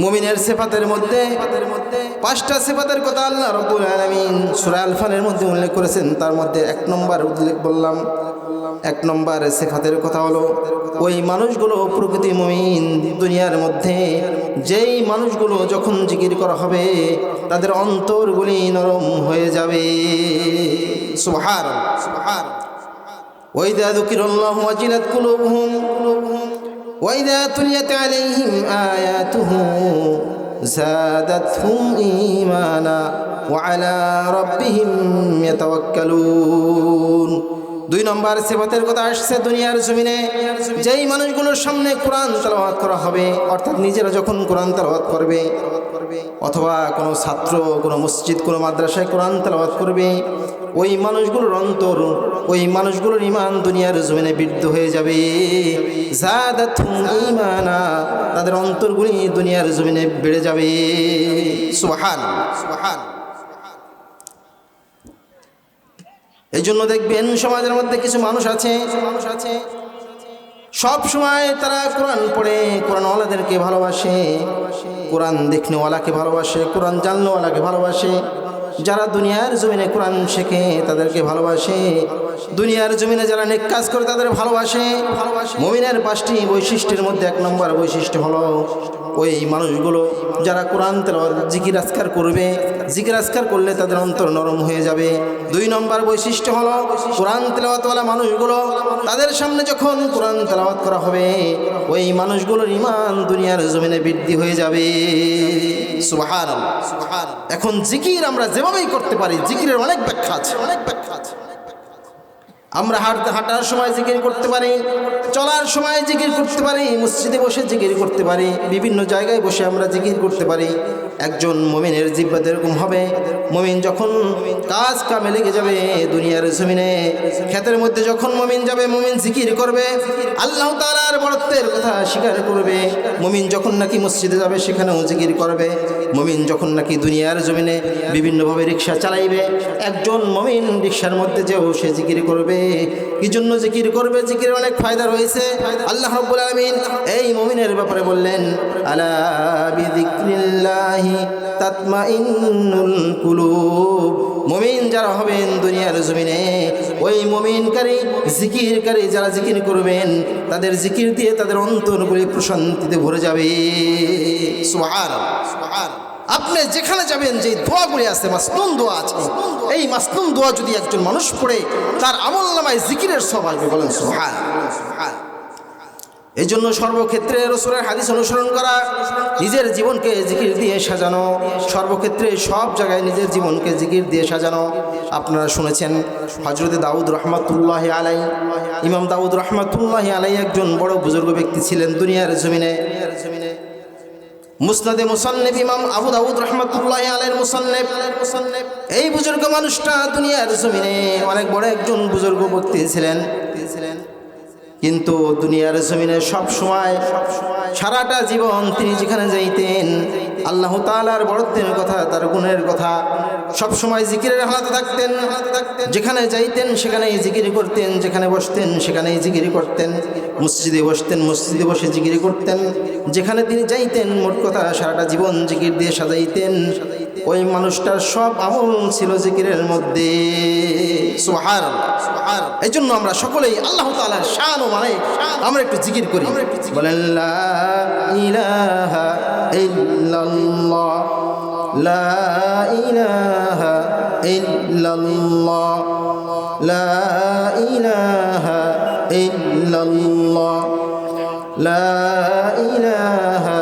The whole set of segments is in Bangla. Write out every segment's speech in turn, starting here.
মুমিনের সিফাতের মধ্যে পাঁচটা সিফাতের কথা আল্লাহ রাব্বুল আলামিন সূরা আল ফালের মধ্যে উল্লেখ করেছেন। তার মধ্যে এক নম্বর উল্লেখ বললাম, এক নম্বর সিফাতের কথা হলো ওই মানুষগুলো প্রকৃতি মুমিন। দুনিয়ার মধ্যে যেই মানুষগুলো যখন জিকির করা হবে তাদের অন্তরগুলি নরম হয়ে যাবে। সুবহানাল্লাহ সুবহানাল্লাহ। ওয়াইদা যুকিরাল্লাহু ওয়াজিলাত কুলুবুহুম وإذا تليت عليهم آياته زادتهم إيمانا وعلى ربهم يتوكلون। দুই নম্বর সিফাতের কথা আসছে দুনিয়ার জমিনে যেই মানুষগুলোর সামনে কোরআন তেলাওয়াত করা হবে, অর্থাৎ নিজেরা যখন কোরআন তেলাওয়াত করবে অথবা কোনো ছাত্র কোনো মসজিদ কোনো মাদ্রাসায় কোরআন তেলাওয়াত করবে, ওই মানুষগুলোর অন্তর ওই মানুষগুলোর ঈমান দুনিয়ার জমিনে বৃদ্ধি হয়ে যাবে। যাদাতহুম ঈমানা, তাদের অন্তরগুলি দুনিয়ার জমিনে বেড়ে যাবে। সুবহানাল্লাহ সুবহানাল্লাহ। এই জন্য দেখবেন সমাজের মধ্যে কিছু মানুষ আছে সব সময় তারা কোরআন পড়ে, কোরআনওয়ালাদেরকে ভালোবাসে, কোরআন দেখনেওয়ালাকে ভালোবাসে, কোরআন জাননেওয়ালাকে ভালোবাসে। যারা দুনিয়ার জমিনে কোরআন শেখে তাদেরকে ভালোবাসে, দুনিয়ার জমিনে যারা নেক কাজ করে তাদের ভালোবাসে। মুমিনের পাঁচটি বৈশিষ্ট্যের মধ্যে এক নম্বর বৈশিষ্ট্য হলো ওই মানুষগুলো যারা কোরআন তেলাওয়াত জিকির আজকার করবে, জিকির আজকার করলে তাদের অন্তর নরম হয়ে যাবে। দুই নম্বর বৈশিষ্ট্য হলো কোরআন তেলাওয়াতওয়ালা মানুষগুলো তাদের সামনে যখন কোরআন তেলাওয়াত করা হবে ওই মানুষগুলোর ঈমান দুনিয়ার জমিনে বৃদ্ধি হয়ে যাবে। সুবহানাল্লাহ সুবহানাল্লাহ। এখন জিকির আমরা যেভাবেই করতে পারি, জিকিরের অনেক ব্যাখ্যা আছে, অনেক ব্যাখ্যা আছে। আমরা হাঁটার সময় জিকির করতে পারি, চলার সময় জিকির করতে পারি, মসজিদে বসে জিকির করতে পারি, বিভিন্ন জায়গায় বসে আমরা জিকির করতে পারি। একজন মুমিনের জিহ্বাতে এরকম হবে, মুমিন যখন কাজ কামে লেগে যাবে দুনিয়ার জমিনে, ক্ষেতের মধ্যে যখন মুমিন যাবে মুমিন জিকির করবে, আল্লাহ তাআলার বড়ত্বের কথা স্বীকার করবে। মুমিন যখন নাকি মসজিদে যাবে সেখানেও জিকির করবে। মুমিন যখন নাকি দুনিয়ার জমিনে বিভিন্নভাবে রিক্সা চালাইবে, একজন মুমিন রিক্সার মধ্যে যেও সে জিকির করবে। কি জন্য জিকির করবে? জিকিরের অনেক ফায়দা রয়েছে। আল্লাহ রাব্বুল আলামিন এই মুমিনের ব্যাপারে বললেন, আলা বিযিকরিল্লাহি তাতমাইন্নুল কুলুব। মুমিন যারা হবেন দুনিয়ার জমিনে, ওই মুমিনকারী জিকিরকারী যারা জিকির করবেন তাদের জিকির দিয়ে তাদের অন্তরগুলি প্রশান্তিতে ভরে যাবে। সুবহানাল্লাহ সুবহানাল্লাহ। আপনি যেখানে যাবেন যে দোয়াগুলি আছে, মাসনুন দোয়া আছে, এই মাসনুন দোয়া যদি একজন মানুষ পড়ে তার আমলনামায় জিকিরের সওয়াব আসবে। বলেন সুবহানাল্লাহ সুবহানাল্লাহ। এই জন্য সর্বক্ষেত্রে রাসূলের হাদিস অনুসরণ করা, নিজের জীবনকে জিকির দিয়ে সাজানো, সর্বক্ষেত্রে সব জায়গায় নিজের জীবনকে জিকির দিয়ে সাজানো। আপনারা শুনেছেন হযরতে দাউদ রাহমাতুল্লাহি আলাইহি, ইমাম দাউদ রাহমাতুল্লাহি আলাইহি একজন বড় বুজুর্গ ব্যক্তি ছিলেন দুনিয়ার জমিনে। মুসনাদে মুসান্নিফ ইমাম আবু দাউদ রাহমাতুল্লাহি আলাইহির মুসান্নিফ। এই বুজুর্গ মানুষটা দুনিয়ার জমিনে অনেক বড় একজন বুজুর্গ ব্যক্তি ছিলেন, কিন্তু দুনিয়ার জমিনে সব সময় সারাটা জীবন তিনি যেখানে যাইতেন আল্লাহ তাআলার বড়ত্বের কথা, তার গুণের কথা সব সময় জিকিরের হালাতে থাকতেন। যেখানে যাইতেন সেখানেই জিকির করতেন, যেখানে বসতেন সেখানেই জিকির করতেন, মসজিদে বসতেন মসজিদে বসে জিকির করতেন। যেখানে তিনি যাইতেন মোট কথা সারাটা জীবন জিকির দিয়ে সাজাইতেন। ওই মানুষটার সব আমল ছিল জিকিরের মধ্যে। সুবহানাল্লাহ সুবহানাল্লাহ। এই জন্য আমরা সকলেই আল্লাহ তাআলার শান ও মানে আমরা একটু জিকির করি। বলেন লা ইলাহা ইল্লাল্লাহ, লা ইলাহা ইল্লাল্লাহ, লা ইলাহা ইল্লাল্লাহ, লা ইলাহা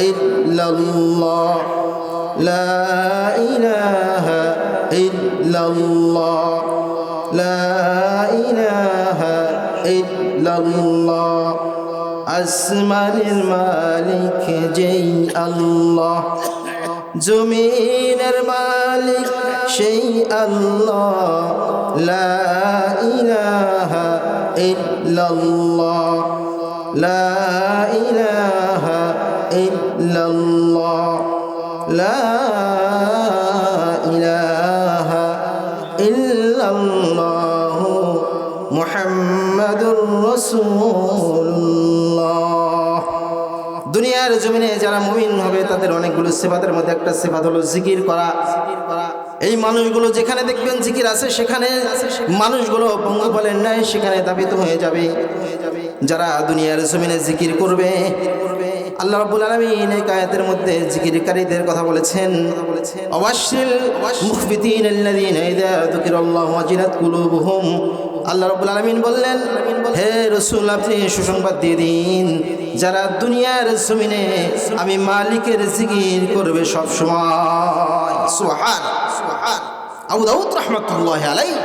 ইল্লাল্লাহ, লা ইলাহা ইল্লাল্লাহ, লা ইলাহা ইল্লাল্লাহ। আসমানের মালিক যেই আল্লাহ, জমিনের মালিক সেই আল্লাহ, লা ইলাহা ইল্লাল্লাহ, লা ইলাহা ইল্লাল্লাহ, লা ইলাহা ইল্লাল্লাহ মুহাম্মাদুর রাসূলুল্লাহ। দুনিয়া দুনিয়ার জমিনে যারা মুমিন হবে তাদের অনেকগুলো সিফাতের মধ্যে একটা সিফাত হলো জিকির করা। এই মানুষগুলো যেখানে দেখবেন জিকির আছে সেখানে মানুষগুলো পঙ্গপালের ন্যায় সেখানে দাবিত হয়ে যাবে। যারা দুনিয়ার জমিনে জিকির করবে, আল্লাহ রাব্বুল আলামিন এই আয়াতের মধ্যে জিকিরকারীদের কথা বলেছেন, অবাশশিল মুখবিতিন আল্লাযীনা ইযা যুকিরাল্লাহু ওয়াজিলাত কুলুবুহুম। আল্লাহ রাব্বুল আলামিন বললেন, হে রাসূল আপনি সুসংবাদ দিয়ে দিন যারা দুনিয়ার জমিনে আমি মালিকের জিকির করবে সব সময়। সুবহান। আবু দাউদ রাহমাতুল্লাহি আলাইহি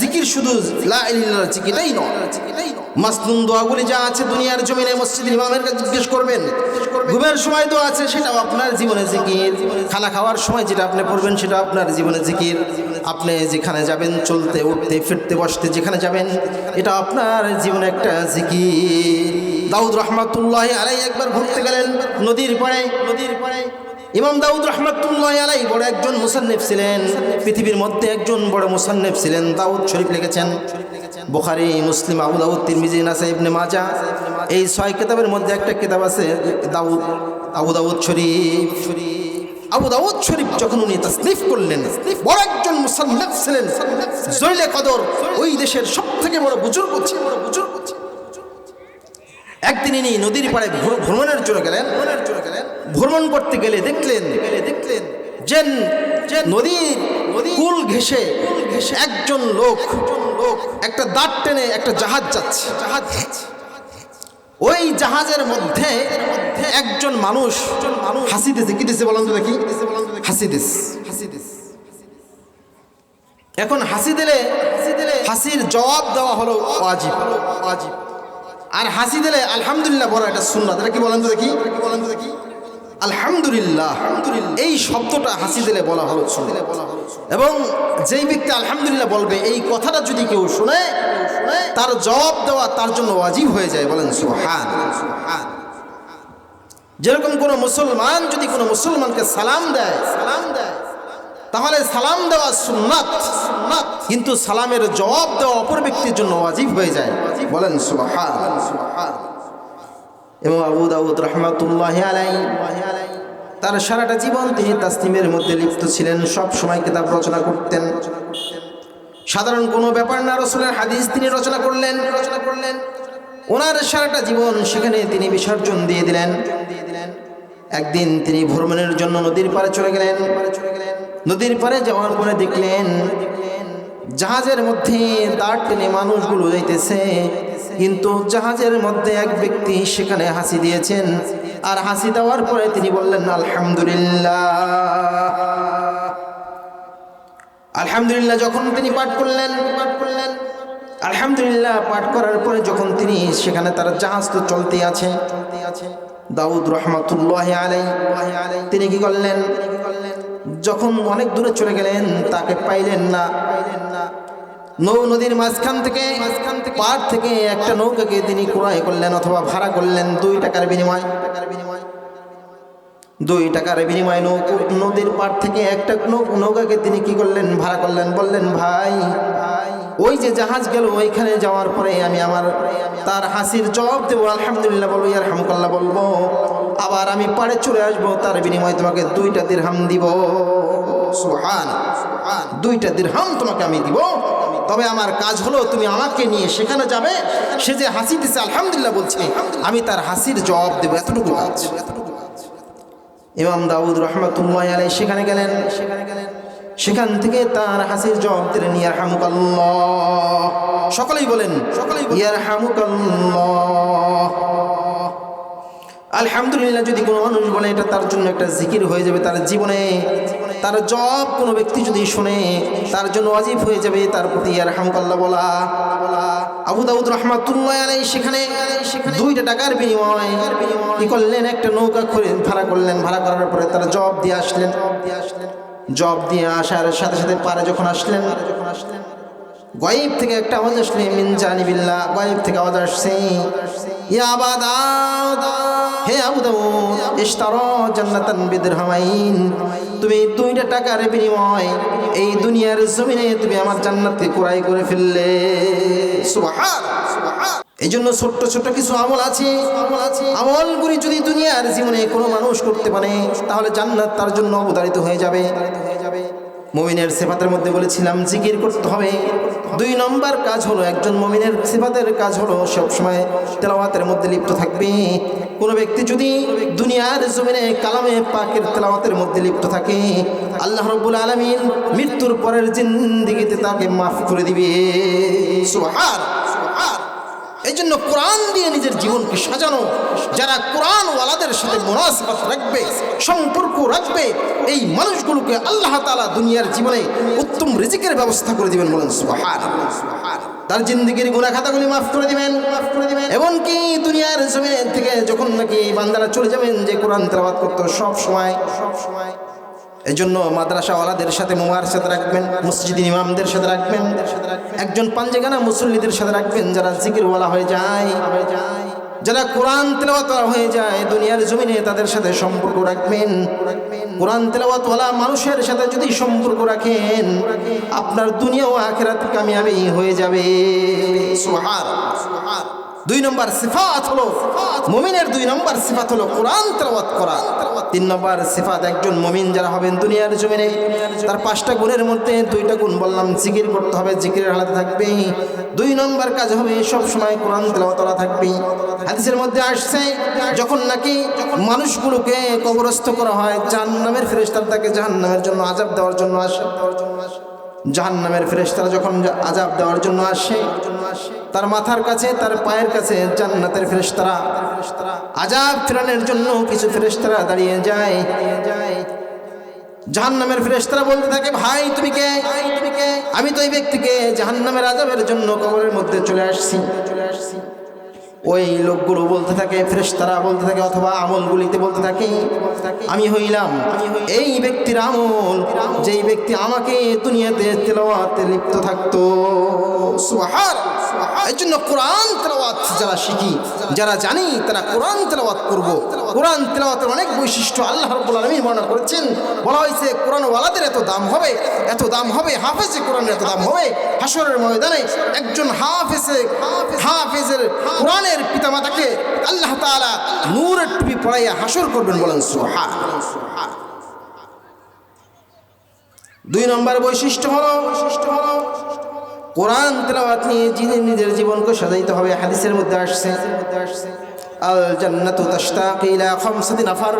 জিকির শুধু লা ইলাহা ইল্লাল্লাহ জিকিরই নয়, মাসনুন দোয়াগুলি যা আছে দুনিয়ার জমিনে মসজিদের ইমামের কাছে জিজ্ঞেস করবেন। ঘুমের সময় দোয়া আছে, সেটাও আপনার জীবনে জিকির। খানা খাওয়ার সময় যেটা আপনি পড়বেন সেটা আপনার জীবনে জিকির। আপনি যেখানে যাবেন, চলতে উঠতে ফিরতে বসতে যেখানে যাবেন, এটা আপনার জীবনে একটা জিকির। দাউদ রাহমাতুল্লাহি আলাইহি একবার ঘুরতে গেলেন নদীর পাড়ে। ইমাম দাউদ রাহমাতুল্লাহি আলাইহি বড় একজন মুসান্নিফ ছিলেন, পৃথিবীর মধ্যে একজন বড় মুসান্নিফ ছিলেন। দাউদ শরীফ লিখেছেন, বুখারী, মুসলিম, আবু দাউদ, তিরমিজি, নাসাই, ইবনে মাজাহ, এই 6 কিতাবের মধ্যে একটা কিতাব আছে আবু দাউদ শরীফ। আবু দাউদ শরীফ যখন উনি তাসনিফ করলেন, বড় একজন মুসান্নিফ ছিলেন, জলিলে কদর, ওই দেশের সবথেকে বড় বুজুর্গ ছিলেন। একদিন ইনি নদীর পাড়ে ভ্রমণের জন্য গেলেন। ভ্রমণ করতে গেলে দেখলেন যে নদীর কুল ঘেঁষে একজন লোক একটা দাঁড় টেনে একটা জাহাজ যাচ্ছে। ওই জাহাজের মধ্যে একজন মানুষ হাসিতেছে। কি দিছে বলেন তো দেখি? হাসিতেছে। এখন হাসি দিলে হাসির জবাব দেওয়া হলো ওয়াজিব। আর হাসি দিলে আলহামদুলিল্লাহ বলা এটা সুন্নাত। এটা কি বলেন তো দেখি? আলহামদুলিল্লাহ, এই শব্দটা হাসি দিলে বলা হলো সুন্নাত। এবং যেই ব্যক্তি আলহামদুলিল্লাহ বলবে, এই কথাটা যদি কেউ শুনে, তার জবাব দেওয়া তার জন্য ওয়াজিব হয়ে যায়। বলেন সুবহান। যেরকম কোনো মুসলমান যদি কোনো মুসলমানকে সালাম দেয়, তাহলে সালাম দেওয়া সুন্নাত, কিন্তু সালামের জবাব দেওয়া অপর ব্যক্তির জন্য ওয়াজিব হয়ে যায়। বলেন সুবহান। এবং আবু দাউদ রাহমাতুল্লাহি আলাইহি তার সারাটা জীবন তিনি তাসনিমের মধ্যে লিপ্ত ছিলেন, সব সময় কিতাব রচনা করতেন। সাধারণ কোনো ব্যাপার না, রাসূলের হাদিস তিনি রচনা করলেন। ওনার সারাটা জীবন সেখানে তিনি বিসর্জন দিয়ে দিলেন। একদিন তিনি ভ্রমণের জন্য নদীর পাড়ে চলে গেলেন। নদীর পাড়ে যাওয়ার পরে দেখলেন জাহাজের মধ্যে দাঁড় টেনে মানুষগুলো যাইতেছে, কিন্তু জাহাজের মধ্যে এক ব্যক্তি সেখানে হাসি দিয়েছেন। আর হাসি দেওয়ার পরে তিনি বললেন আলহামদুলিল্লাহ। যখন তিনি পাঠ করলেন আলহামদুলিল্লাহ পাঠ করার পরে যখন তিনি সেখানে, তার জাহাজ তো চলতে আছে, দাউদ রাহমাতুল্লাহি আলাইহি তিনি কি করলেন? যখন অনেক দূরে চলে গেলেন, তাকে পাইলেন না। নদীর মাঝখান থেকে পাড় থেকে একটা নৌকাকে তিনি ক্রয় করলেন অথবা ভাড়া করলেন 2 টাকার বিনিময়। 2 টাকার বিনিময়ে নদীর পাড় থেকে একটা নৌকাকে তিনি কি করলেন? ভাড়া করলেন। বললেন, ভাই ওই যে জাহাজ গেল, ওইখানে যাওয়ার পরে আমি তার হাসির জবাব দেবো, আলহামদুলিল্লাহ বলবো, ইয়ারহামুকাল্লাহ বলবো, আবার আমি পাড়ে চলে আসবো, তার বিনিময়ে তোমাকে 2টা দিরহাম দিব। সুবহান। 2টা দিরহাম তোমাকে আমি দিব, তবে আমার কাজ হলো তুমি আমাকে নিয়ে সেখানে যাবে, সে যে হাসি দিছে আলহামদুলিল্লাহ বলছে, আমি তার হাসির জবাব দেবো, এতটুকু কাজ। ইমাম দাউদ রাহমাতুল্লাহি আলাইহি সেখানে গেলেন। সেখান থেকে তার হাসির জবাব দিলেন ইয়ারহামুকাল্লাহ। সকলেই বলেন ইয়ারহামুকাল্লাহ। আলহামদুলিল্লাহ যদি কোনো মানুষ বলে, এটা তার জন্য একটা জিকির হয়ে যাবে তার জীবনে। তার জবাব কোনো ব্যক্তি যদি শুনে, তার জন্য ওয়াজিব হয়ে যাবে তার প্রতি ইয়ারহামুকাল্লাহ বলা। আবু দাউদ রাহমাতুল্লাহি আলাইহি সেখানে 2 টাকার বিনিময়ে কি করলেন? একটা নৌকা ভাড়া করলেন। ভাড়া করার পরে তার জবাব দিয়ে আসলেন। জবাব দিয়ে আসার সাথে সাথে পারে যখন আসলেন, গায়েব থেকে একটা আওয়াজ আসলে, মিন জানিবিল্লাহ, গায়েব থেকে আওয়াজ আসছে, ইয়া আবা দাউদ, হে আবু দাউদ, ইশতারা জান্নাতান বিদিরহামাইন, তুমি 2 টাকার বিনিময়ে এই দুনিয়ার জমিনে তুমি আমার জান্নাতকে ক্রয় করে ফেললে। সুবহান। এই জন্য ছোট্ট ছোট্ট কিছু আমল আছে, আমলগুলি যদি দুনিয়ার জীবনে কোনো মানুষ করতে পারে তাহলে জান্নাত তার জন্য অবধারিত হয়ে যাবে। মুমিনের সিফাতের মধ্যে বলেছিলাম জিকির করতে হবে। 2 নম্বর কাজ হলো, একজন মুমিনের সিফাতের কাজ হলো সবসময় তেলাওয়াতের মধ্যে লিপ্ত থাকবে। কোনো ব্যক্তি যদি দুনিয়ার জমিনে কালামে পাকের তেলাওয়াতের মধ্যে লিপ্ত থাকে, আল্লাহ রাব্বুল আলামিন মৃত্যুর পরের জিন্দেগিতে তাকে মাফ করে দিবে। সুবহানাল্লাহ। এই জন্য কোরআন দিয়ে নিজের জীবনকে সাজানো, যারা কোরআন ওয়ালাদের সাথে মুনাসাবাত রাখবে, সম্পর্ক রাখবে, এই মানুষগুলোকে আল্লাহ তাআলা দুনিয়ার জীবনে উত্তম রিজিকের ব্যবস্থা করে দিবেন। বলেন সুবহানাল্লাহ। তার জিন্দেগির গুনাহ খাতাগুলি মাফ করে দিবেন। এমনকি দুনিয়ার জমিন থেকে যখন নাকি বান্দারা চলে যাবেন, যে কোরআন তেলাওয়াত করতে সব সময় এই জন্য মাদ্রাসাওয়ালাদের সাথে মুমারসাত রাখবেন, মসজিদের ইমামদের সাথে রাখবেন, একজন পাঞ্জেগানা মুসল্লিদের সাথে রাখবেন যারা জিকিরওয়ালা হয়ে যায়, যারা কোরআন তেলাওয়াত হয়ে যায় দুনিয়ার জমিনে, তাদের সাথে সম্পর্ক রাখবেন। কোরআন তেলাওয়াতওয়ালা মানুষের সাথে যদি সম্পর্ক রাখেন, আপনার দুনিয়া ও আখিরাত কামিয়াবি হয়ে যাবে। সুবহানাল্লাহ। 2 নম্বর সিফাত হলো মুমিনের, 2 নম্বর সিফাত হলো কোরআন তেলাওয়াত করা। 3 নম্বর সিফাত, একজন মুমিন যারা হবেন দুনিয়ার জমিনে, তার 5টা গুণের মধ্যে 2টা গুণ বললাম, জিকির করতে হবে, জিকিরের হালাতে থাকবে। 2 নম্বর কাজ হবে সব সময় কোরআন তেলাওয়াত করা থাকবে। হাদিসের মধ্যে আসছে, যখন নাকি মানুষগুলোকে কবরস্থ করা হয়, জাহান্নামের ফেরেশতারা তাকে জাহান্নামের জন্য আযাব দেওয়ার জন্য আসে। জাহান্নামের ফেরেশতারা যখন আযাব দেওয়ার জন্য আসে, তার মাথার কাছে, তার পায়ের কাছে জান্নাতের ফেরেশতারা আযাব ফেরানোর জন্য কিছু ফেরেশতারা দাঁড়িয়ে যায়। জাহান্নামের ফেরেশতারা বলতে থাকে, ভাই তুমি কে? আমি তো এই ব্যক্তিকে জাহান্নামের আযাবের জন্য কবরের মধ্যে চলে আসছি। ওই লোকগুলো বলতে থাকে, ফেরেশতারা বলতে থাকে, অথবা আমলগুলিতে বলতে থাকে, আমি হইলাম এই ব্যক্তির আমল, যেই ব্যক্তি আমাকে দুনিয়াতে তেলাওয়াতে লিপ্ত থাকতো। সুবহানাল্লাহ। এই জন্য কোরআন তেলাওয়াত যারা শিখি, যারা জানি, তারা কোরআন তেলাওয়াত করব। কোরআন তেলাওয়াতের অনেক বৈশিষ্ট্য আল্লাহ রাব্বুল আলামিন বর্ণনা করেছেন। বলা হয়েছে কোরআন ওয়ালাদের এত দাম হবে, এত দাম হবে, হাফেজে কোরআনের এত দাম হবে। হাশরের ময়দানে একজন হাফেজের কোরআনের পিতামাতাকে আল্লাহ তাআলা নূরের টুপি পরাইয়া হাশর করবেন। বলেন সুবহানাল্লাহ। 2 নম্বর বৈশিষ্ট্য হলো কোরআন তেলাওয়াত নিয়ে নিজের জীবনকে সাজাইতে হবে। হাদিসের মধ্যে আসছে, আল জান্নাতু তাশতাকু ইলা 5 নাফার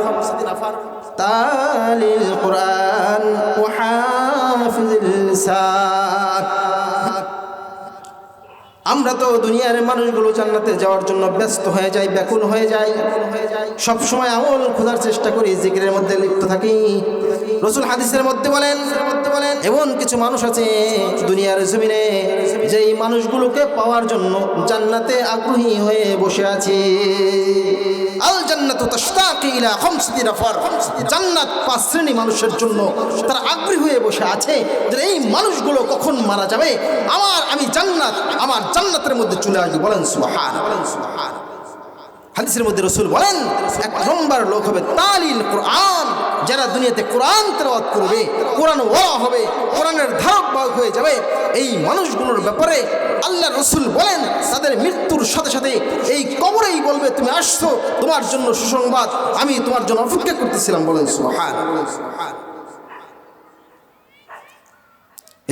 তালিল কোরআন ওয়া হাফিজুল লিসান। আমরা তো দুনিয়ার মানুষগুলো জান্নাতে যাওয়ার জন্য ব্যস্ত হয়ে যাই, ব্যাকুল হয়ে যাই, সব সময় আমল খোঁজার চেষ্টা করি, জিকিরের মধ্যে লিপ্ত থাকি। রাসূল হাদিসের মধ্যে বলেন, এমন কিছু মানুষ আছে দুনিয়ার জমিনে, যেই মানুষগুলোকে পাওয়ার জন্য জান্নাতে আগ্রহী হয়ে বসে আছে। আল জান্নাতু তাশতাকু ইলা 5 নাফার, জান্নাত 5 শ্রেণী মানুষের জন্য তারা আগ্রহী হয়ে বসে আছে, যে এই মানুষগুলো কখন মারা যাবে, আমি জান্নাত, আমার জান্নাতের মধ্যে চলে আসবে। বলেন সুবহানাল্লাহ। হাদিসের মধ্যে রাসূল বলেন, 1 নম্বর লোক হবে তালিল কোরআন, যারা দুনিয়াতে কোরআন তেলাওয়াত করবে, কোরআন ওয়ালা হবে, কোরআনের ধারক বাহক হয়ে যাবে। এই মানুষগুলোর ব্যাপারে আল্লাহ রাসূল বলেন, তাদের মৃত্যুর সাথে সাথে এই কবরেই বলবে, তুমি আসছো, তোমার জন্য সুসংবাদ, আমি তোমার জন্য অপেক্ষা করতেছিলাম। বলেন সুবহানাল্লাহ।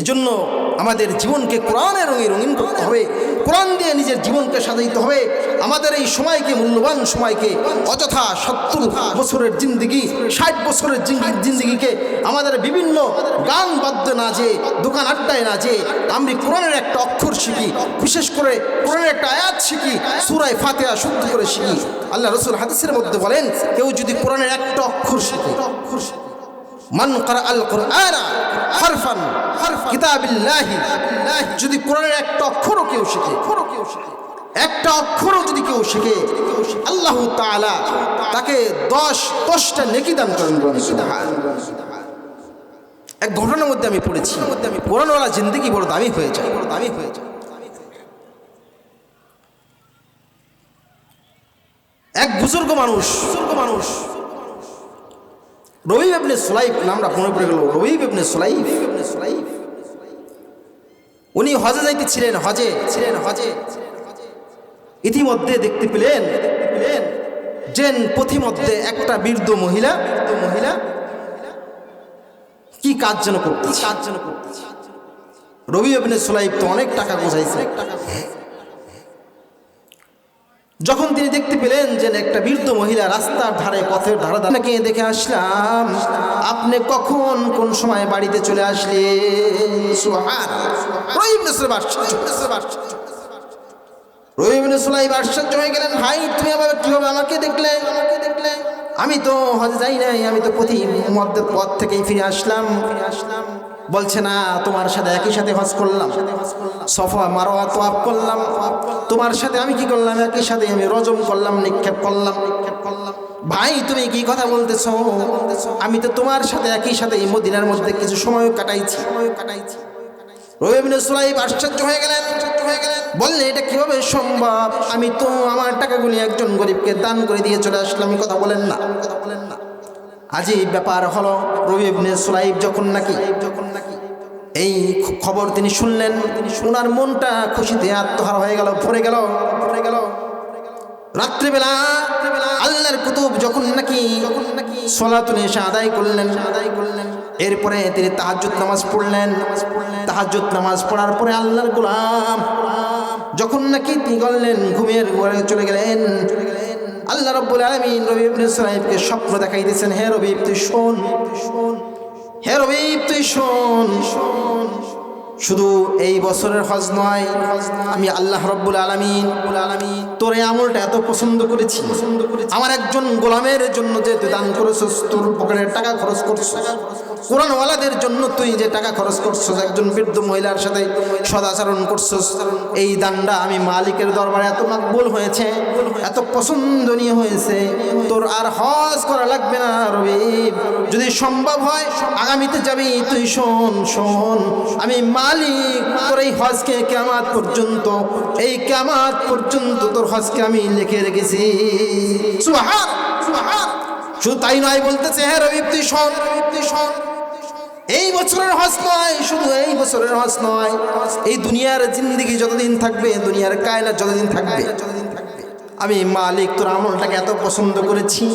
এজন্য আমাদের জীবনকে কোরআনের রঙে রঙিন করতে হবে, কোরআন দিয়ে নিজের জীবনকে সাজাইতে হবে। আমাদের এই সময়কে, মূল্যবান সময়কে, অযথা 70 বছরের জিন্দিগি, 60 বছরের জিন্দিগিকে আমাদের বিভিন্ন গান বাদ্য না যেয়ে, দোকান আড্ডায় না যেয়ে আমরা কোরআনের একটা অক্ষর শিখি, বিশেষ করে কোরআনের একটা আয়াত শিখি, সূরা ফাতিহা শুদ্ধ করে শিখি। আল্লাহ রাসূল হাদিসের মধ্যে বলেন, কেউ যদি কোরআনের একটা অক্ষর শিখে, মান ক্বারাআল কুরআনা হারফান কিতাবিল্লাহি, যদি কোরআনের একটা অক্ষরও কেউ শিখে, একটা অক্ষরও যদি কেউ শিখে, আল্লাহ তাআলা তাকে 10টা নেকি দান করেন। এক ঘটনার মধ্যে আমি পড়েছি, কোরআনওয়ালা জিন্দেগি বড় দামি হয়ে যায়। এক বুজুর্গ মানুষ রবিব ইবনে সুলাইফ, নামটা মনে পড়ে গেল, রবিব ইবনে সুলাইফ, উনি হজে যাইতেছিলেন, হজে ইতিমধ্যে দেখতে পেলেন যে পথিমধ্যে একটা বৃদ্ধ মহিলা কি কাজ যেন করতেছে। রবি ইবনে সুলাইব তো অনেক টাকা গোছাইছে। যখন তিনি দেখতে পেলেন যে একটা বৃদ্ধ মহিলা রাস্তার ধারে পথের ধারে দাঁড়িয়ে দেখে আসলাম, আপনি কখন কোন সময় বাড়িতে চলে আসলেন? সুবহানাল্লাহ। রবি ইবনে সুলাইব আশ্চর্য হয়ে গেলেন, ভাই তুমি আবার কিভাবে আমাকে দেখলে? আমি তো হজে যাই নাই, আমি তো মধ্যে পথ থেকেই ফিরে আসলাম। বলছে না, তোমার সাথে একই সাথে হজ করলাম, সফা মারওয়া তওয়াফ করলাম, তোমার সাথে আমি কি করলাম? একই সাথে আমি রজম করলাম, নিক্ষেপ করলাম। ভাই তুমি কি কথা বলতেছো? আমি তো তোমার সাথে একই সাথে এই মদিনার মধ্যে কিছু সময় কাটাইছি। রবি ইবনে সুলাইব আশ্চর্য হয়ে গেলেন, বললেন এটা কিভাবে সম্ভব? আমি তো আমার টাকাগুলি একজন গরিবকে দান করে দিয়ে চলে আসলাম। কথা বলেন না। আজীব ব্যাপার হলো, রবি ইবনে সুলাইব যখন নাকি এই খবর তিনি শুনলেন, ওনার মনটা খুশিতে আত্মহারা হয়ে গেল, ভরে গেল। রাত্রিবেলা আল্লাহর কুতুব যখন নাকি সালাতুল ইশা আদায় করলেন, এরপরে তিনি তাহাজ্জুদ নামাজ পড়লেন। তাহাজ্জুদ নামাজ পড়ার পরে আল্লাহর গোলাম যখন নাকি তিনি গেলেন ঘুমের ঘরে চলে গেলেন, আল্লাহ রাব্বুল আলামিন রবি ইবনে সুলাইবকে স্বপ্ন দেখাইতেছেন, হে রবি তুই শোন, হে রবি তুই শোন, শুধু এই বছরের হজ নয়, আমি আল্লাহ রাব্বুল আলামিন তোর এই আমলটা এত পছন্দ করেছি, আমার একজন গোলামের জন্য যে তুই দান করেছিস, তোর পকেটের টাকা খরচ করছিস, কোরআনওয়ালাদের জন্য তুই যে টাকা খরচ করছিস, একজন বৃদ্ধ মহিলার সাথে সদাচরণ করছিস, এই দানটা আমি মালিকের দরবারে এত মকবুল হয়েছে, এত পছন্দনীয় হয়েছে, তোর আর হজ করা লাগবে না রবি। যদি সম্ভব হয় আগামীতে যাবি, তুই শোন, আমি মালিক তোর এই হজকে কিয়ামত পর্যন্ত, এই কিয়ামত পর্যন্ত তোর হজকে আমি লিখে রেখেছি। সুবহান। শুধু তাই নয়, বলতেছে হ্যাঁ রবি তুই শোন, এই বছরের হজ নয়, শুধু এই বছরের হজ নয়, এই দুনিয়ার জিন্দেগি যতদিন থাকবে, দুনিয়ার কায়নাত যতদিন থাকবে, আমি মালিক তোর আমলটাকে এত পছন্দ করেছি,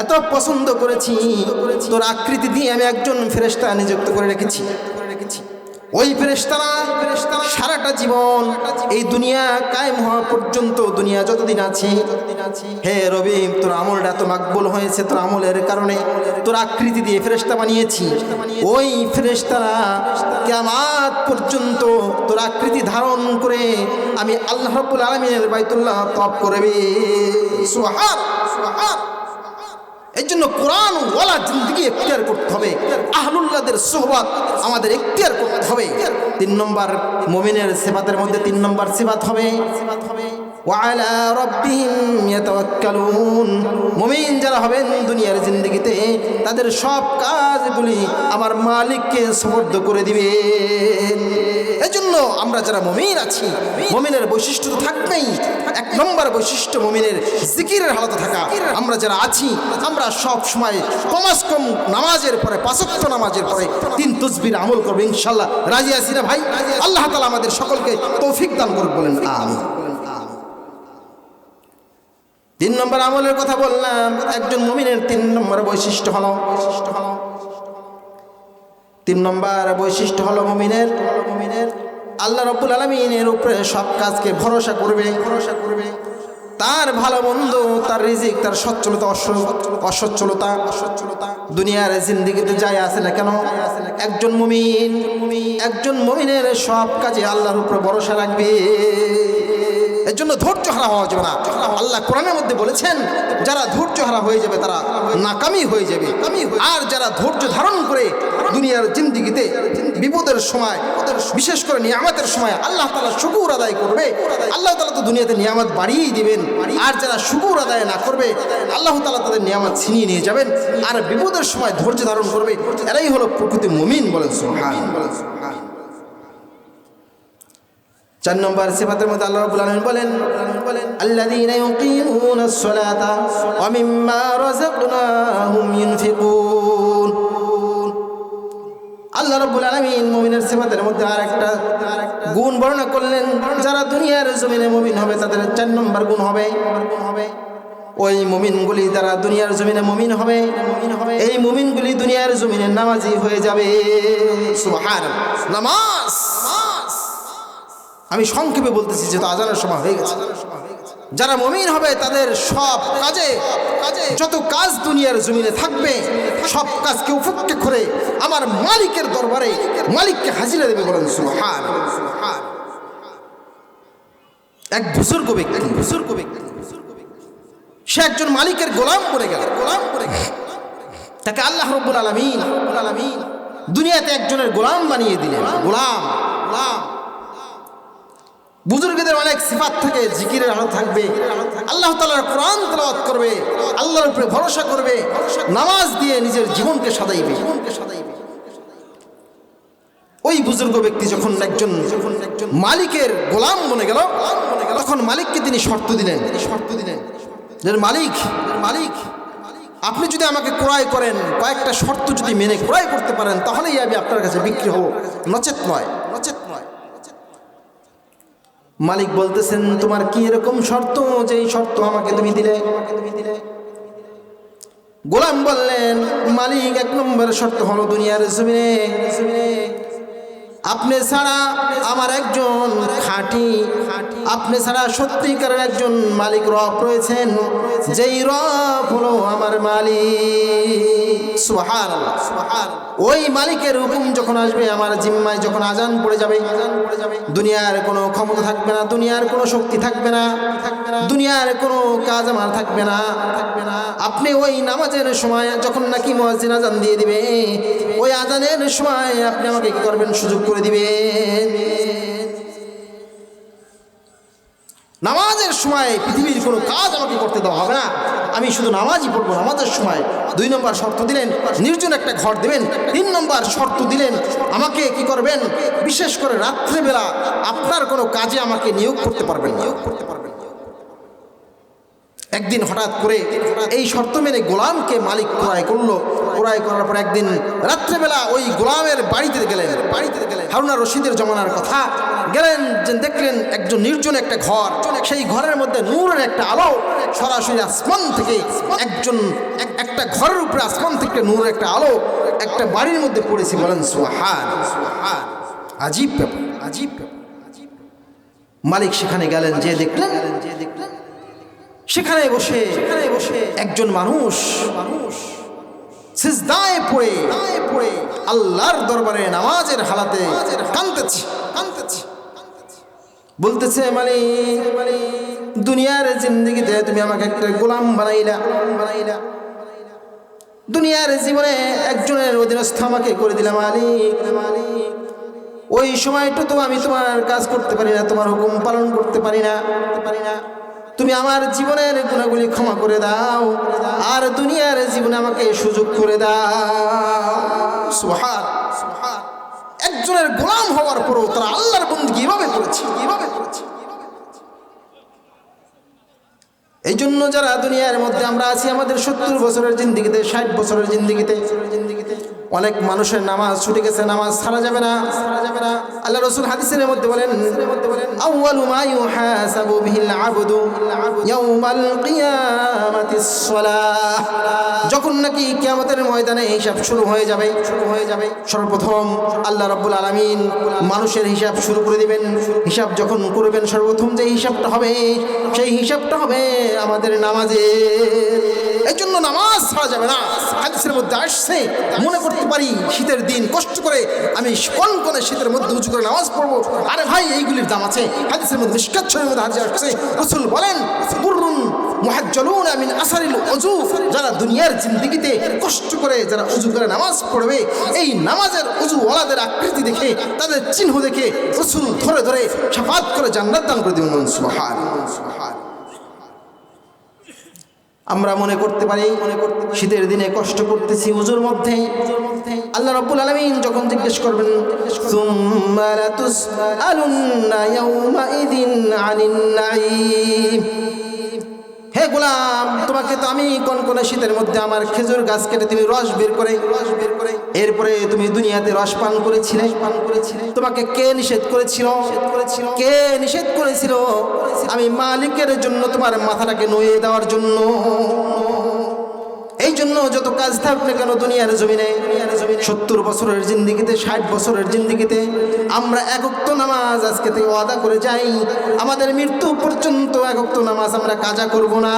এত পছন্দ করেছি, তোর আকৃতি দিয়ে আমি একজন ফেরেশতা নিযুক্ত করে রেখেছি। ওই ফেরেশতারা সারাটা জীবন এই দুনিয়া কায়েম হওয়া পর্যন্ত, দুনিয়া যতদিন আছে, হে রবি তোর আমলটা এত মাকবুল হয়েছে, তোর আমলের কারণে তোর আকৃতি দিয়ে ফেরেশতা বানিয়েছি। ওই ফেরেশতারা কিয়ামত পর্যন্ত তোর আকৃতি ধারণ করে আমি আল্লাহ রাব্বুল আলামিনের বাইতুল্লাহ তওয়াফ করবে। সুবহান। এই জন্য কোরআন ওয়ালা জিন্দেগি এখতিয়ার করতে হবে, আহলুল্লাহদের সোহবত আমাদের এখতিয়ার করতে হবে। 3 নম্বর মুমিনের সিফাতের মধ্যে 3 নম্বর সিফাত হবে ওয়ালা রাব্বিহিম ইয়াতাওয়াক্কালুন। মুমিন যারা হবেন দুনিয়ার জিন্দেগিতে, তাদের সব কাজগুলি আমার মালিককে সুপর্দ করে দিবেন। এজন্য আমরা যারা মুমিন আছি, মুমিনের বৈশিষ্ট্য তো থাকবেই। 1 নম্বর বৈশিষ্ট্য মুমিনের জিকিরের হালতে থাকা। আমরা যারা আছি, আমরা সব সময় কমাস কম নামাজের পরে, 5 ওয়াক্ত নামাজের পরে 3 তাসবিহ আমল করব ইনশাআল্লাহ। রাজি আছি না ভাই? আল্লাহ তাআলা আমাদের সকলকে তৌফিক দান করুন, বলেন আমিন। 3 নম্বর আমলের কথা বললাম, একজন মুমিনের 3 নম্বর বৈশিষ্ট্য হলো 3 নম্বর বৈশিষ্ট্য হলো মুমিনের আল্লাহ রাব্বুল আলামিনের উপরে সব কাজকে ভরসা করবে। তার ভালো মন্দ, তার রিজিক, তার সচ্ছলতা অসচ্ছলতা দুনিয়ার জিন্দেগিতে যায় আছে না কেন, একজন মুমিনের সব কাজে আল্লাহর উপরে ভরসা রাখবে। এর জন্য ধৈর্য হারা হওয়া যাবে না। আল্লাহ কোরআনের মধ্যে বলেছেন, যারা ধৈর্য হারা হয়ে যাবে তারা নাকামি হয়ে যাবে। আর যারা ধৈর্য ধারণ করে দুনিয়ার জিন্দেগিতে বিপদের সময়, বিশেষ করে নিয়ামতের সময় আল্লাহ তাআলা শুকর আদায় করবে, আল্লাহ তাআলা তো দুনিয়াতে নিয়ামত বাড়িয়েই দিবেন। আর যারা শুকর আদায় না করবে, আল্লাহ তাআলা তাদের নিয়ামত ছিনিয়ে নিয়ে যাবেন। আর বিপদের সময় ধৈর্য ধারণ করবে, এরাই হলো প্রকৃত মুমিন। বলেন সুবহানাল্লাহ। 4 নম্বর সিফাতের মধ্যে আল্লাহ রাব্বুল আলামিন বলেন, আল্লাযীনা ইউকিমুনাস সালাতা ওয়া মিম্মা রাযাকনাহুম ইউনফিকুন। আল্লাহ রাব্বুল আলামিন মুমিনের সিফাতের মধ্যে আরেকটা গুণ বর্ণনা করলেন, যারা দুনিয়ার জমিনে মুমিন হবে তাদের 4 নম্বর গুণ হবে। ওই মুমিনগুলি যারা দুনিয়ার জমিনে মুমিন হবে, এই মুমিনগুলি দুনিয়ার জমিনে নামাজি হয়ে যাবে। সুবহানাল্লাহ। নামাজ আমি সংক্ষেপে বলতেছি, যেহেতু আজানের সময় হয়ে গেছে। যারা মুমিন হবে তাদের সব কাজে, যত কাজ দুনিয়ার জমিনে থাকবে সব কাজকে উপেক্ষা করে আমার মালিকের দরবারে মালিককে হাজিরা দেবে। বলেন সুবহানাল্লাহ। এক বুজুর্গ ব্যক্তি, সে একজন মালিকের গোলাম বনে গেল। তাকে আল্লাহ রাব্বুল আলামিন দুনিয়াতে একজনের গোলাম বানিয়ে দিলেন। গোলাম বুজুর্গদের অনেক সিফাত থাকে, জিকিরের হালত থাকবে, আল্লাহ তাআলার কোরআন তেলাওয়াত করবে, আল্লাহর উপরে ভরসা করবে, নামাজ দিয়ে নিজের জীবনকে সাজাইবে। ওই বুজুর্গ ব্যক্তি যখন একজন মালিকের গোলাম বনে গেল, তখন মালিককে তিনি শর্ত দিলেন যে মালিক, আপনি যদি আমাকে ক্রয় করেন, কয়েকটা শর্ত যদি মেনে ক্রয় করতে পারেন, তাহলেই আমি আপনার কাছে বিক্রি হব, নচেত নয়। মালিক বলতেছেন, তোমার কি এরকম শর্ত যে এই শর্ত আমাকে তুমি দিলে? গোলাম বললেন, মালিক 1 নম্বর শর্ত হলো দুনিয়ার জমিনে আপনি ছাড়া আমার একজন খাঁটি, আপনি ছাড়া সত্যিকারের একজন মালিক রব রয়েছেন, যেই রব হলো আমার মালিক। সুবহানাল্লাহ। ওই মালিকের হুকুম যখন আসবে আমার জিম্মায়, যখন আজান পড়ে যাবে, দুনিয়ার কোনো ক্ষমতা থাকবে না, দুনিয়ার কোনো শক্তি থাকবে না, দুনিয়ার কোনো কাজ আমার থাকবে না। আপনি ওই নামাজের সময় যখন নাকি মুয়াজ্জিন আজান দিয়ে দিবে, ওই আজানের সময় আপনি আমাকে কি করবেন? সুযোগ করে দিবেন। নামাজের সময় পৃথিবীর কোনো কাজ আমাকে করতে দেওয়া হবে না, আমি শুধু নামাজই পড়বো নামাজের সময়। 2 নম্বর শর্ত দিলেন, নির্জন একটা ঘর দেবেন। 3 নম্বর শর্ত দিলেন, আমাকে কি করবেন? বিশেষ করে রাত্রেবেলা আপনার কোনো কাজে আমাকে নিয়োগ করতে পারবেন। একদিন হঠাৎ করে এই শর্ত মেনে গোলামকে মালিক ক্রয় করলো। ক্রয় করার পর একদিন রাত্রেবেলা ওই গোলামের বাড়িতে গেলেন। হারুন রশিদের জমানার কথা। গেলেন, যে দেখলেন একজন নির্জন একটা ঘর, সেই ঘরের মধ্যে নূরের একটা আলো সরাসরি আসমান থেকে, একটা ঘরের উপরে আসমান থেকে নূরের একটা আলো একটা বাড়ির মধ্যে পড়েছে। বলেন সুবহানাল্লাহ। আজীব ব্যাপার। মালিক সেখানে গেলেন, যে দেখলেন সেখানে বসে একজন মানুষ সিজদায় পড়ে আল্লাহর দরবারে নামাজের হালাতে কাঁদতেছে। বলতেছে, মালিক, দুনিয়ার জিন্দেগিতে তুমি আমাকে একটা গোলাম বানাইলা, দুনিয়ার জীবনে একজনের অধীনস্থ আমাকে করে দিলাম। মালিক, ওই সময়টা তো আমি তোমার কাজ করতে পারি না, তোমার হুকুম পালন করতে পারি না। তুমি আমার জীবনের গুণাগুলি ক্ষমা করে দাও, আর দুনিয়ার জীবনে আমাকে সুযোগ করে দাও। সুবহানাল্লাহ। একজনের গোলাম হওয়ার পরও তারা আল্লাহর বন্দেগী কিভাবে করেছে। এই জন্য যারা দুনিয়ার মধ্যে আমরা আছি, আমাদের 70 বছরের জিন্দেগিতে, 60 বছরের জিন্দেগিতে অনেক মানুষের নামাজ ছুটে গেছে, নামাজ ছাড়া যাবে না। আল্লাহ রাসূল হাদিসের মধ্যে বলেন, আউয়ালু মা ইউহাসাবু বিহিল আবদু ইয়াউমাল কিয়ামাতিস সালাহ। যখন নাকি কিয়ামতের ময়দানে হিসাব শুরু হয়ে যাবে, সর্বপ্রথম আল্লাহ রাব্বুল আলামিন মানুষের হিসাব শুরু করে দিবেন। হিসাব যখন করবেন, সর্বপ্রথম যে হিসাবটা হবে, সেই হিসাবটা হবে আমাদের নামাজের। এই জন্য নামাজ ছাড়া যাবে না। হাদিসের মধ্যে আসছে, মনে করতে পারি শীতের দিন কষ্ট করে আমি কোন শীতের মধ্যে উঁচু করে নামাজ পড়বো। আরে ভাই, এইগুলির দাম আছে। হাদিসের মধ্যে মিশকাত শরীফের মধ্যে হাদিস আসছে, রাসূল বলেন, বুররুন মুহাজ্জালুনা মিন আসারিল ওযু। যারা দুনিয়ার জিন্দেগিতে কষ্ট করে যারা ওযু করে নামাজ পড়বে, এই নামাজের ওযুওয়ালাদের আকৃতি দেখে, তাদের চিহ্ন দেখে রাসূল ধরে ধরে শাফাত করে জান্নাত দান করে দিবেন। সুবহানাল্লাহ। আমরা মনে করতে পারি শীতের দিনে কষ্ট করতেছি ওযুর মধ্যে। আল্লাহ রাব্বুল আলামিন যখন জিজ্ঞেস করবেন, সুম্মা লাতুসআলুন্না ইয়াউমাইযিন আনিন নাঈম, হে হে গোলাম, তোমাকে তো আমি কনকনে শীতের মধ্যে আমার খেজুর গাছ কেটে তুমি রস বের করে এরপরে তুমি দুনিয়াতে রস পান করেছিলে। তোমাকে কে নিষেধ করেছিল? কে নিষেধ করেছিল? আমি মালিকের জন্য তোমার মাথাটাকে নুয়ে দেওয়ার জন্য। এই জন্য যত কাজ থাকবে কেন দুনিয়ার জমিনে, 70 বছরের জিন্দিগিতে, 60 বছরের জিন্দিগিতে আমরা এক ওয়াক্ত নামাজ আজকে থেকে ওয়াদা করে যাই, আমাদের মৃত্যু পর্যন্ত এক ওয়াক্ত নামাজ আমরা কাজা করব না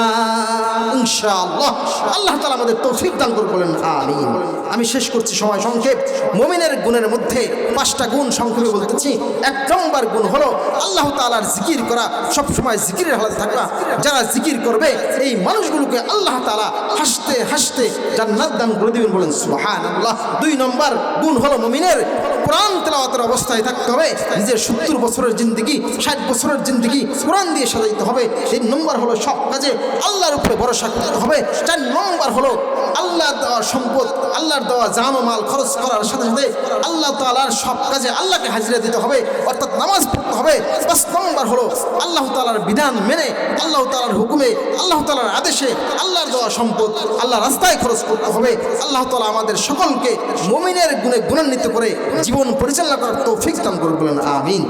ইনশাআল্লাহ। আল্লাহ তাআলা আমাদের তৌফিক দান করুন, বলেন আমিন। আমি শেষ করছি, সময় সংক্ষেপ। মুমিনের গুণের মধ্যে 5টা গুণ সংক্ষেপে বলতেছি। 1 নম্বর গুণ হলো আল্লাহ তাআলার জিকির করা, সব সময় জিকিরের হালাতে থাকবা। যারা জিকির করবে এই মানুষগুলোকে আল্লাহ তাআলা হাসতে হাসতে জান্নাত দান করে দিবেন, বলেন সুবহানাল্লাহ। 2 নম্বর গুণ হলো মুমিনের কোরআন তেলাওয়াতের অবস্থায় থাকতে হবে। নিজের 70 বছরের জিন্দেগি, 60 বছরের জিন্দেগি কোরআন দিয়ে সাজাইতে হবে। 3 নম্বর হলো সব কাজে আল্লাহর উপরে ভরসা করতে হবে। 4 নম্বর হলো আল্লাহর দেওয়া সম্পদ, আল্লাহর দেওয়া জান ও মাল খরচ করার সাথে সাথে আল্লাহ তাআলার সব কাজে আল্লাহকে হাজিরা দিতে হবে, অর্থাৎ নামাজ পড়তে হবে। 5 নম্বর হলো আল্লাহ তাআলার বিধান মেনে, আল্লাহ তাআলার হুকুমে, আল্লাহ তাআলার আদেশে আল্লাহর দেওয়া সম্পদ আল্লাহ রাস্তায় খরচ করতে হবে। আল্লাহ তাআলা আমাদের সকলকে মুমিনের গুণে গুণান্বিত করে জীবন পরিচালনা করার তৌফিক দান করুন, বলেন আমিন।